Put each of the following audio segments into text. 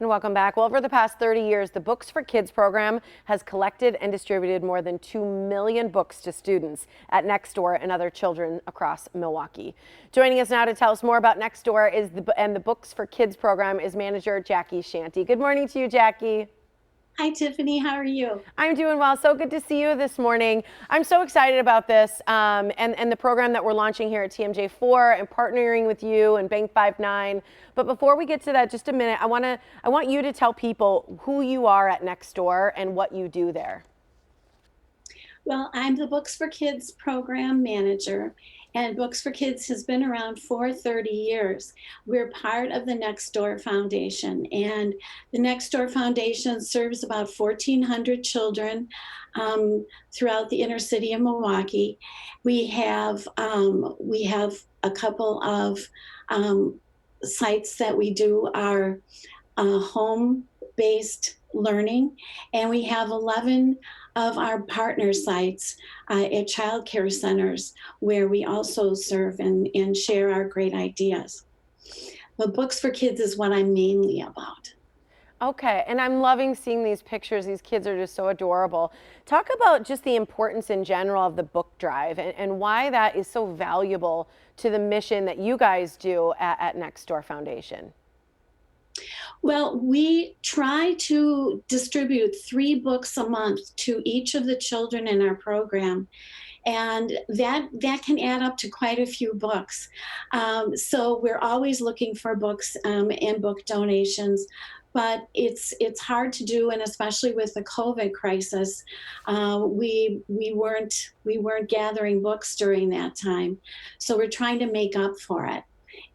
And welcome back. Well, over the past 30 years, the Books for Kids program has collected and distributed more than 2 million books to students at Nextdoor and other children across Milwaukee. Joining us now to tell us more about Nextdoor and the Books for Kids program is manager Jackie Shanty. Good morning to you, Jackie. Hi, Tiffany. How are you? I'm doing well. So good to see you this morning. I'm so excited about this and the program that we're launching here at TMJ4 and partnering with you and Bank 59. But before we get to that, just a minute, I want you to tell people who you are at Nextdoor and what you do there. Well, I'm the Books for Kids program manager, and Books for Kids has been around for 30 years. We're part of the Nextdoor Foundation, and the Nextdoor Foundation serves about 1,400 children throughout the inner city of Milwaukee. We have a couple of sites that we do our home-based learning, and we have 11 of our partner sites at child care centers where we also serve and share our great ideas. But Books for Kids is what I'm mainly about. Okay, and I'm loving seeing these pictures. These kids are just so adorable. Talk about just the importance in general of the book drive and why that is so valuable to the mission that you guys do at Nextdoor Foundation. Well, we try to distribute 3 books a month to each of the children in our program, and that can add up to quite a few books. So we're always looking for books and book donations, but it's hard to do, and especially with the COVID crisis, we weren't gathering books during that time. So we're trying to make up for it,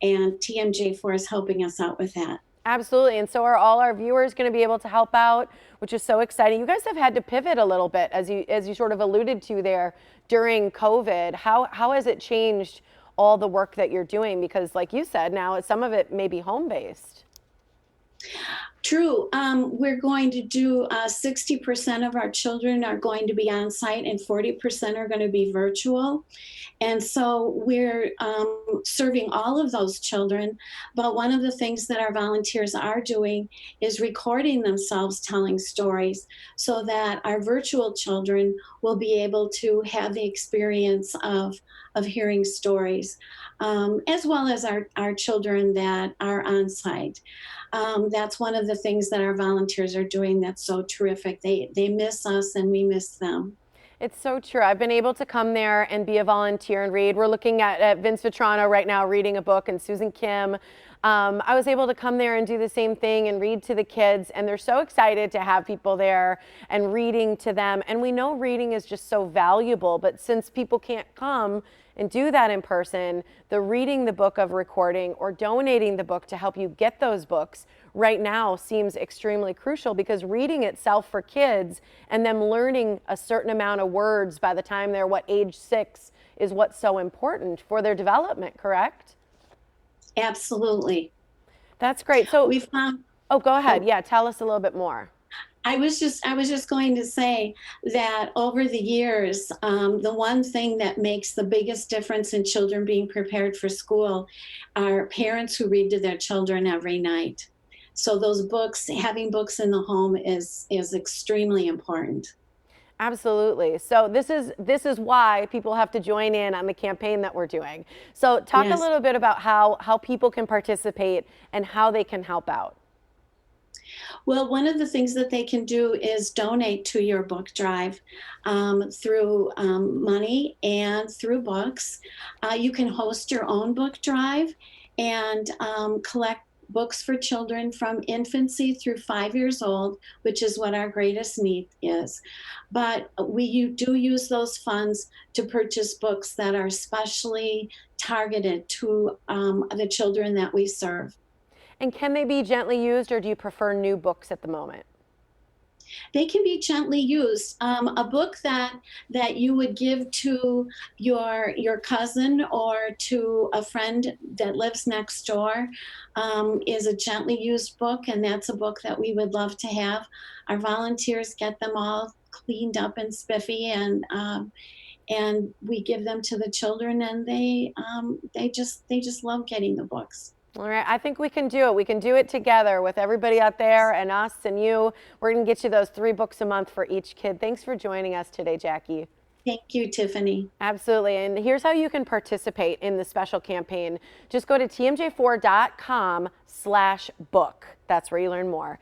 and TMJ4 is helping us out with that. Absolutely. And so are all our viewers going to be able to help out, which is so exciting. You guys have had to pivot a little bit as you sort of alluded to there during COVID. How has it changed all the work that you're doing? Because like you said, now some of it may be home based. True. We're going to do 60% of our children are going to be on site and 40% are going to be virtual. And so we're serving all of those children. But one of the things that our volunteers are doing is recording themselves telling stories so that our virtual children will be able to have the experience of hearing stories, as well as our children that are on site. That's one of the things that our volunteers are doing that's so terrific. They miss us and we miss them. It's so true. I've been able to come there and be a volunteer and read. We're looking at Vince Vitrano right now reading a book, and Susan Kim. I was able to come there and do the same thing and read to the kids, and they're so excited to have people there and reading to them. And we know reading is just so valuable, but since people can't come and do that in person, the reading the book of recording or donating the book to help you get those books right now seems extremely crucial, because reading itself for kids and them learning a certain amount of words by the time they're age 6 is what's so important for their development, correct? Absolutely. That's great. So, We found, oh, go ahead. oh, Yeah, tell us a little bit more. I was just going to say that over the years, the one thing that makes the biggest difference in children being prepared for school are parents who read to their children every night. So those books, having books in the home is extremely important. Absolutely. So this is why people have to join in on the campaign that we're doing. So talk a Yes. little bit about how people can participate and how they can help out. Well, one of the things that they can do is donate to your book drive through money and through books. You can host your own book drive and collect books for children from infancy through 5 years old, which is what our greatest need is. But you do use those funds to purchase books that are specially targeted to the children that we serve. And can they be gently used, or do you prefer new books at the moment? They can be gently used. A book that you would give to your cousin or to a friend that lives next door is a gently used book, and that's a book that we would love to have. Our volunteers get them all cleaned up and spiffy, and we give them to the children, and they just love getting the books. All right, I think we can do it. We can do it together with everybody out there and us and you. We're going to get you those 3 books a month for each kid. Thanks for joining us today, Jackie. Thank you, Tiffany. Absolutely. And here's how you can participate in the special campaign. Just go to tmj4.com/book. That's where you learn more.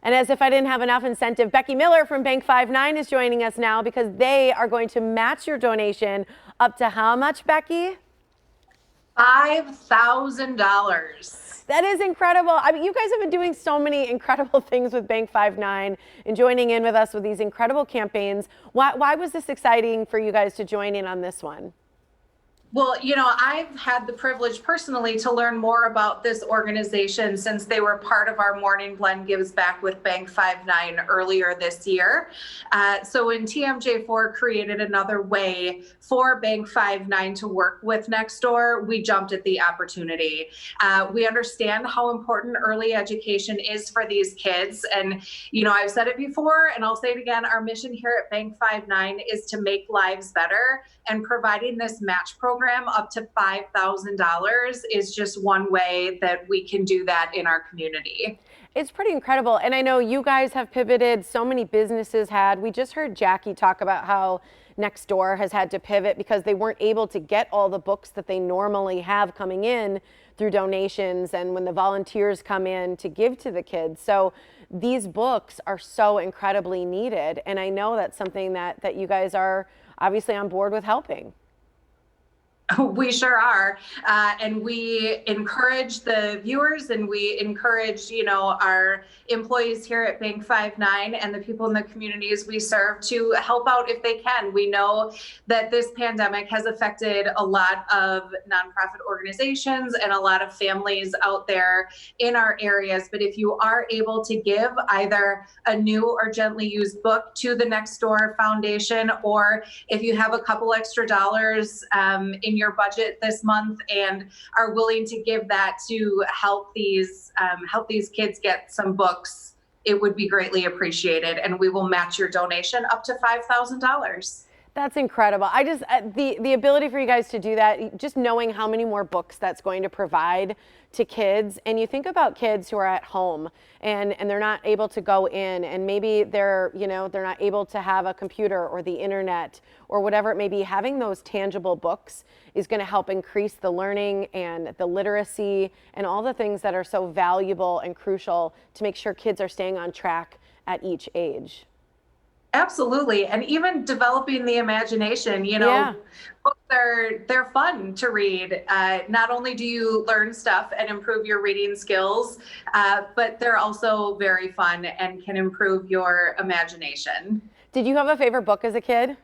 And as if I didn't have enough incentive, Becky Miller from Bank 59 is joining us now because they are going to match your donation up to how much, Becky? $5,000. That is incredible. I mean, you guys have been doing so many incredible things with Bank 59 and joining in with us with these incredible campaigns. Why was this exciting for you guys to join in on this one? Well, I've had the privilege personally to learn more about this organization since they were part of our Morning Blend Gives Back with Bank 59 earlier this year. So when TMJ4 created another way for Bank 59 to work with Nextdoor, we jumped at the opportunity. We understand how important early education is for these kids. And, I've said it before and I'll say it again, our mission here at Bank 59 is to make lives better, and providing this match program up to $5,000 is just one way that we can do that in our community. It's pretty incredible. And I know you guys have pivoted, so many businesses had. We just heard Jackie talk about how Nextdoor has had to pivot because they weren't able to get all the books that they normally have coming in through donations and when the volunteers come in to give to the kids. So these books are so incredibly needed. And I know that's something that you guys are obviously on board with helping. We sure are. And we encourage the viewers and we encourage, our employees here at Bank 59 and the people in the communities we serve to help out if they can. We know that this pandemic has affected a lot of nonprofit organizations and a lot of families out there in our areas. But if you are able to give either a new or gently used book to the Nextdoor Foundation, or if you have a couple extra dollars in your budget this month and are willing to give that to help these kids get some books, it would be greatly appreciated, and we will match your donation up to $5,000. That's incredible. I just, the ability for you guys to do that, just knowing how many more books that's going to provide to kids. And you think about kids who are at home and they're not able to go in, and maybe they're not able to have a computer or the internet or whatever it may be. Having those tangible books is going to help increase the learning and the literacy and all the things that are so valuable and crucial to make sure kids are staying on track at each age. Absolutely. And even developing the imagination, books they're fun to read. Not only do you learn stuff and improve your reading skills, but they're also very fun and can improve your imagination. Did you have a favorite book as a kid?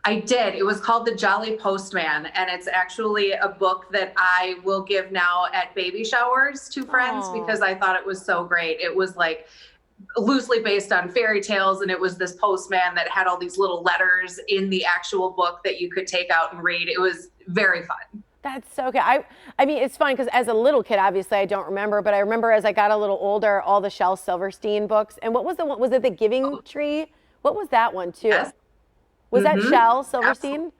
I did. It was called The Jolly Postman, and it's actually a book that I will give now at baby showers to friends because I thought it was so great. It was like loosely based on fairy tales, and it was this postman that had all these little letters in the actual book that you could take out and read. It was very fun. That's so good. I mean, it's fun because as a little kid, obviously I don't remember, but I remember as I got a little older, all the Shel Silverstein books. And what was the one? Was it The Giving Tree? What was that one too? Yes. Was that Shel Silverstein? Absolutely.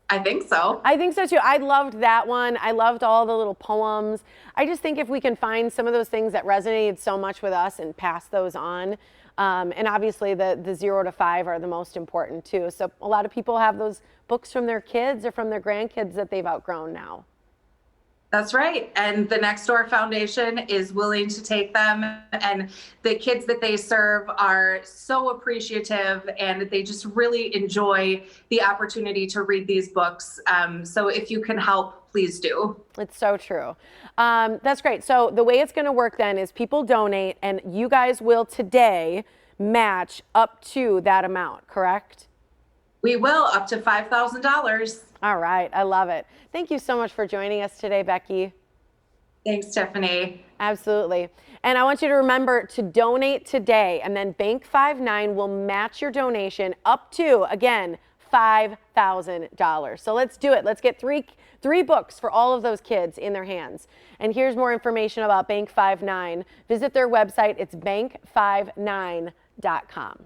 I think so. I think so too. I loved that one. I loved all the little poems. I just think if we can find some of those things that resonated so much with us and pass those on, and obviously the 0 to 5 are the most important too. So a lot of people have those books from their kids or from their grandkids that they've outgrown now. That's right. And the Nextdoor Foundation is willing to take them, and the kids that they serve are so appreciative, and they just really enjoy the opportunity to read these books. So if you can help, please do. It's so true. That's great. So the way it's going to work then is people donate, and you guys will today match up to that amount, correct? We will, up to $5,000. All right. I love it. Thank you so much for joining us today, Becky. Thanks, Stephanie. Absolutely. And I want you to remember to donate today, and then Bank 59 will match your donation up to, again, $5,000. So let's do it. Let's get three books for all of those kids in their hands. And here's more information about Bank 59. Visit their website. It's bank59.com.